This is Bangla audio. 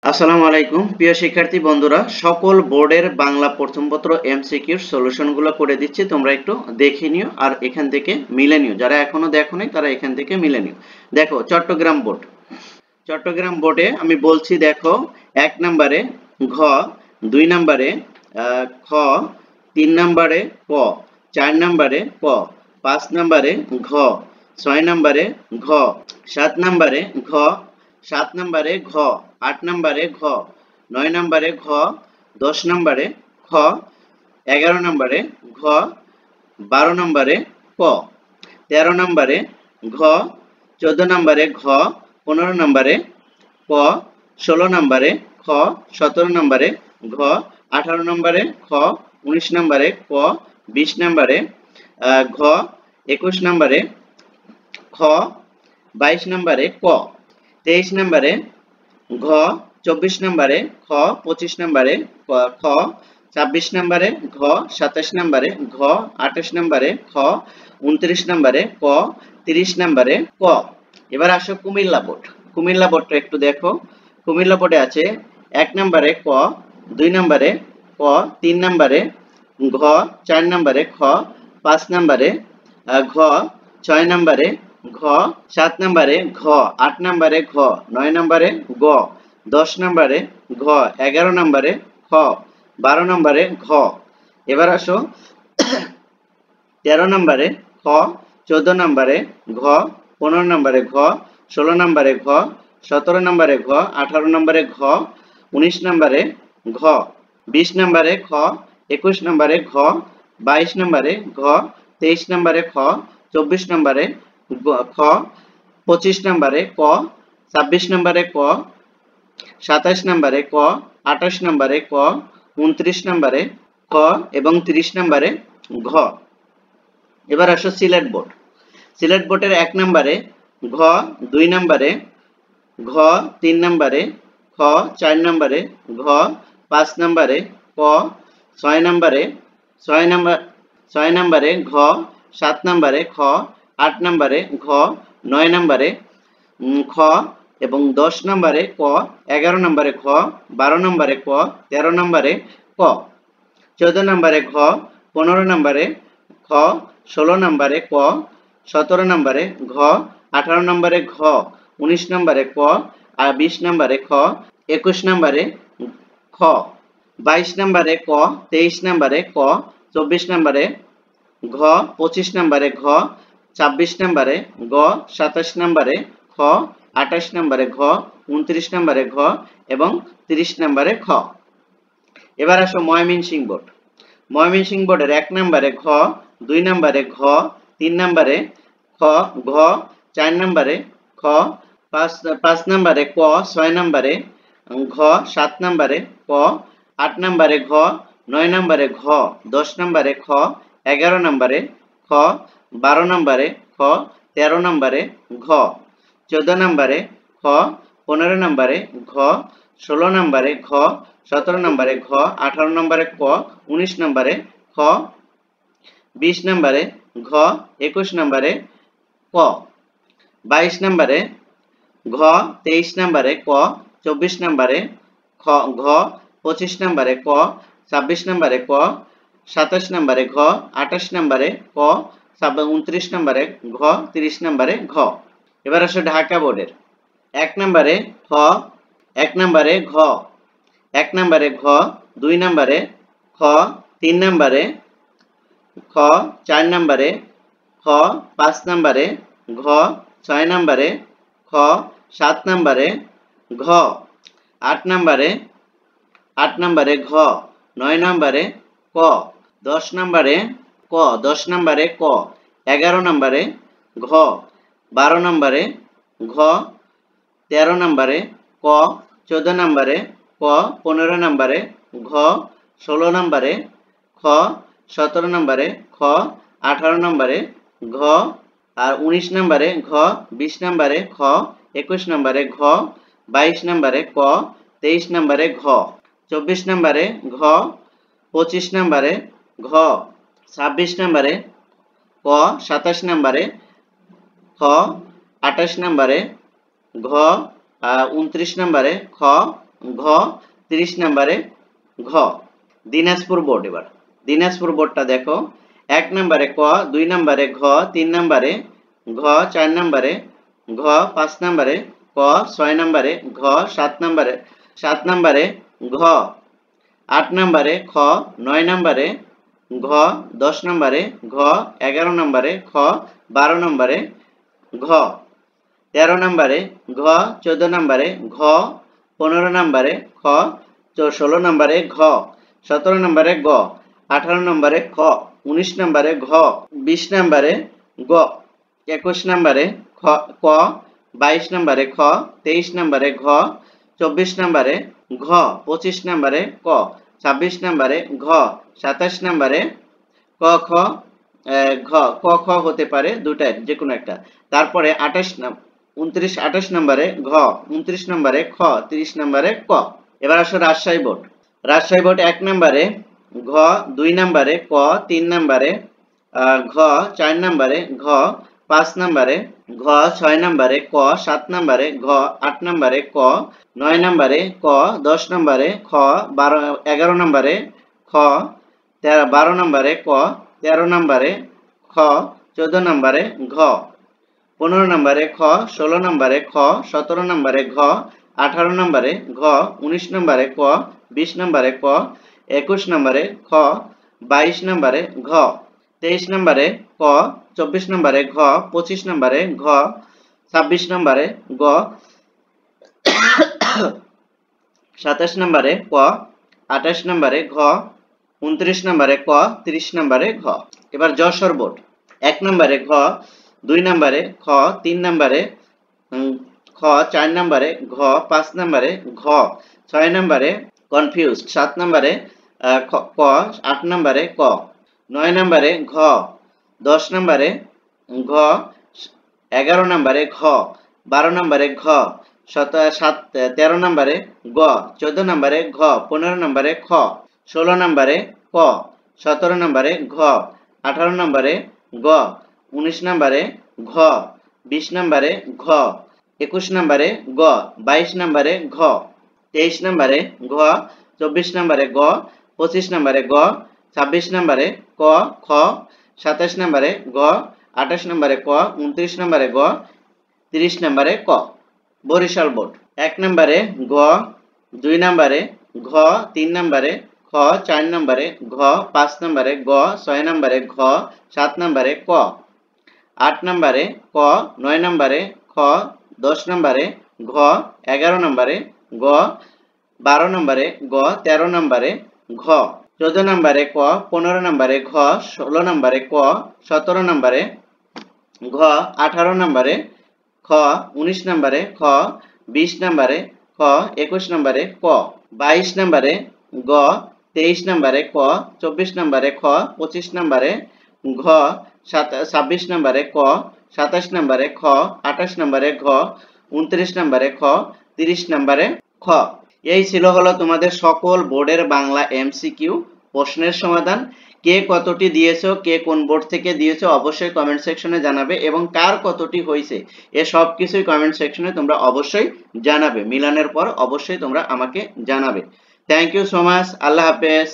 আসসালামু আলাইকুম প্রিয় শিক্ষার্থী বন্ধুরা, সকল বোর্ডের বাংলা প্রথম পত্র এমসিকিউর সলিউশনগুলো করে দিচ্ছি। তোমরা একটু দেখে নিও আর এখান থেকে মিলে নিও। যারা এখনো দেখোনি তারা এখান থেকে মিলে নিও। দেখো চট্টগ্রাম বোর্ডে আমি বলছি, দেখো 1 নম্বরে ঘ, 2 নম্বরে খ, 3 নম্বরে ক, 4 নম্বরে ক, 5 নম্বরে ঘ, 6 নম্বরে ঘ, 7 নম্বরে ঘ, 7 নম্বরে ঘ, 8 নম্বরে ঘ, 9 নম্বরে ঘ, 10 নম্বরে খ, 11 নম্বরে ঘ, 12 নম্বরে ক, 13 নম্বরে ঘ, 14 নম্বরে ঘ, 15 নম্বরে ক, 16 নম্বরে খ, 17 নম্বরে ঘ, 18 নম্বরে খ, 19 নম্বরে ক, 20 নম্বরে ঘ, 21 নম্বরে খ, 22 নম্বরে ক, 23 নম্বরে ঘ, 24 নম্বরে খ, 25 নম্বরে খ, 26 নম্বরে ঘ, 27 নম্বরে ঘ, 28 নম্বরে খ, 29 নম্বরে ক, 30 নম্বরে ক। এবার আসো কুমিল্লা বোর্ডটা একটু দেখো। কুমিল্লা বোর্ডে আছে 1 নম্বরে ক, 2 নম্বরে ক, 3 নম্বরে ঘ, 4 নম্বরে খ, 5 নম্বরে ঘ, 6 নম্বরে ঘ, 7 নম্বরে ঘ, 8 নম্বরে ঘ, 9 নম্বরে গ, 10 নম্বরে ঘ, 11 নম্বরে খ, 12 নম্বরে ঘ। এবার আসো 13 নম্বরে খ, 14 নম্বরে ঘ, 15 নম্বরে ঘ, 16 নম্বরে ঘ, 17 নম্বরে ঘ, 18 নম্বরে ঘ, 19 নম্বরে ঘ, 20 নম্বরে খ, 21 নম্বরে ঘ, 22 নম্বরে ঘ, 23 নম্বরে খ, 24 নম্বরে খ, 25 নম্বরে ক, 26 নম্বরে ক, 27 নম্বরে ক, 28 নম্বরে ক, 29 নম্বরে খ এবং 30 নম্বরে ঘ। এবার আসো সিলেট বোর্ডের 1 নম্বরে ঘ, 2 নম্বরে ঘ, 3 নম্বরে খ, 4 নম্বরে ঘ, 5 নম্বরে ক, 6 নম্বরে 6 নম্বরে ঘ, 7 নম্বরে খ, 8 নম্বরে ঘ, 9 নম্বরে খ এবং 10 নম্বরে ক, 11 নম্বরে খ, 12 নম্বরে ক, 13 নম্বরে ক, 14 নম্বরে ঘ, 15 নম্বরে খ, 16 নম্বরে ক, 17 নম্বরে ঘ, 18 নম্বরে ঘ, 19 নম্বরে ক, আর 20 নম্বরে খ, 21 নম্বরে খ, 22 নম্বরে ক, 23 নম্বরে ক, 24 নম্বরে ঘ, 25 নম্বরে ঘ, 26 নম্বরে গ, 27 নম্বরে খ, 28 নম্বরে ঘ, 29 নম্বরে ঘ এবং 30 নম্বরে খ। এবার আসো ময়মনসিংহ বোর্ডের 1 নম্বরে ঘ, 2 নম্বরে ঘ, 3 নম্বরে খ, ঘ, 4 নম্বরে খ, 5 নম্বরে ক, 6 নম্বরে ঘ, 7 নম্বরে ক, 8 নম্বরে ঘ, 9 নম্বরে ঘ, 10 নম্বরে খ, 11 নম্বরে খ, 12 নম্বরে খ, 13 নম্বরে ঘ, 14 নম্বরে খ, 15 নম্বরে ঘ, 16 নম্বরে ঘ, 17 নম্বরে ঘ, 18 নম্বরে ক, 19 নম্বরে খ, 20 নম্বরে ঘ, 21 নম্বরে ক, 22 নম্বরে ঘ, 23 নম্বরে ক, 24 নম্বরে ঘ, 25 নম্বরে ক, 26 নম্বরে ক, 27 নম্বরে ঘ, 28 নম্বরে ক, 29 নম্বরে ঘ, 30 নম্বরে ঘ। এবার আসো ঢাকা বোর্ডের 1 নম্বরে খ, 1 নম্বরে ঘ, 1 নম্বরে ঘ, 2 নম্বরে খ, 3 নম্বরে খ, 4 নম্বরে খ, 5 নম্বরে ঘ, 6 নম্বরে খ, 7 নম্বরে ঘ, 8 নম্বরে ঘ, 9 নম্বরে ক, 10 নম্বরে ক, 11 নম্বরে ঘ, 12 নম্বরে ঘ, 13 নম্বরে ক, 14 নম্বরে ক, 15 নম্বরে ঘ, 16 নম্বরে খ, 17 নম্বরে খ, 18 নম্বরে ঘ, আর 19 নম্বরে ঘ, 20 নম্বরে খ, 21 নম্বরে ঘ, 22 নম্বরে ক, 23 নম্বরে ঘ, 24 নম্বরে ঘ, 25 নম্বরে ঘ, 26 নম্বরে ক, 27 নম্বরে খ, 28 নম্বরে ঘ, 29 নম্বরে খ, ঘ, 30 নম্বরে ঘ। দিনাজপুর বোর্ড, এবার দিনাজপুর বোর্ডটা দেখো, 1 নম্বরে ক, 2 নম্বরে ঘ, 3 নম্বরে ঘ, 4 নম্বরে ঘ, 5 নম্বরে ক, 6 নম্বরে ঘ, 7 নম্বরে ঘ, 8 নম্বরে খ, 9 নম্বরে ঘ, 10 নম্বরে ঘ, 11 নম্বরে খ, 12 নম্বরে ঘ, 13 নম্বরে ঘ, 14 নম্বরে ঘ, 15 নম্বরে খ, 16 নম্বরে ঘ, 17 নম্বরে গ, 18 নম্বরে খ, 19 নম্বরে ঘ, 20 নম্বরে গ, 21 নম্বরে খ ক, 22 নম্বরে খ, 23 নম্বরে ঘ, 24 নম্বরে ঘ, 25 নম্বরে ক, 26 নম্বরে ঘ, 27 নম্বরে ক খ, ঘ ক খ হতে পারে দুটাই যে কোনো একটা। তারপরে 29 নম্বরে ঘ, 29 নম্বরে খ, 30 নম্বরে ক। এবার আসো রাজশাহী বোর্ড। রাজশাহী বোর্ড 1 নম্বরে ঘ, 2 নম্বরে ক, 3 নম্বরে ঘ, 4 নম্বরে ঘ, 5 নম্বরে ঘ, 6 নম্বরে ক, 7 নম্বরে ঘ, 8 নম্বরে ক, 9 নম্বরে ক, 10 নম্বরে খ, 11 নম্বরে খ, 12 নম্বরে ক, 13 নম্বরে খ, 14 নম্বরে ঘ, 15 নম্বরে খ, 16 নম্বরে খ, 17 নম্বরে ঘ, 18 নম্বরে ঘ, 19 নম্বরে ক, 20 নম্বরে ক, 21 নম্বরে খ, 22 নম্বরে ঘ, 23 নম্বরে ক, 24 নম্বরে ঘ, 25 নম্বরে ঘ, 26 নম্বরে গ, 27 নম্বরে ক, 28 নম্বরে ঘ, 29 নম্বরে ক, 30 নম্বরে ঘ। এবার যশোর বোর্ড 1 নম্বরে ঘ, 2 নম্বরে খ, 3 নম্বরে খ, 4 নম্বরে ঘ, 5 নম্বরে ঘ, 6 নম্বরে কনফিউজড, 7 নম্বরে ক, 8 নম্বরে ক, 9 নম্বরে ঘ, 10 নম্বরে ঘ, 11 নম্বরে ঘ, 12 নম্বরে ঘ, 13 নম্বরে গ, 14 নম্বরে ঘ, 15 নম্বরে খ, 16 নম্বরে ক, 17 নম্বরে ঘ, 18 নম্বরে গ, 19 নম্বরে ঘ, 20 নম্বরে ঘ, 21 নম্বরে গ, 22 নম্বরে ঘ, 23 নম্বরে ঘ, 24 নম্বরে গ, 25 নম্বরে গ, 26 নম্বরে ক খ, 27 নম্বরে গ, 28 নম্বরে ক, 29 নম্বরে গ, 30 নম্বরে ক। বরিশাল বোর্ড 1 নম্বরে গ, 2 নম্বরে ঘ, 3 নম্বরে খ, 4 নম্বরে ঘ, 5 নম্বরে গ, 6 নম্বরে ঘ, 7 নম্বরে ক, 8 নম্বরে ক, 9 নম্বরে খ, 10 নম্বরে ঘ, 11 নম্বরে গ, 12 নম্বরে গ, 13 নম্বরে ঘ, 14 নম্বরে ক, 15 নম্বরে ঘ, 16 নম্বরে ক, 17 নম্বরে ঘ, 18 নম্বরে খ, 19 নম্বরে খ, 20 নম্বরে খ, 21 নম্বরে ক, 22 নম্বরে গ, 23 নম্বরে ক, 24 নম্বরে খ, 25 নম্বরে ঘ, 26 নম্বরে ক, 27 নম্বরে খ, 28 নম্বরে ঘ, 29 নম্বরে খ, 30 নম্বরে খ। এই ছিল হলো তোমাদের সকল বোর্ডের বাংলা এমসিকিউ প্রশ্নের সমাধান। কে কতটি দিয়েছো, কে কোন বোর্ড থেকে দিয়েছো অবশ্যই কমেন্ট সেকশনে জানাবে, এবং কার কতটি হয়েছে এ সব কিছুই কমেন্ট সেকশনে তোমরা অবশ্যই জানাবে। মিলানের পর অবশ্যই তোমরা আমাকে জানাবে। Thank you so much. আল্লাহ হাফেজ।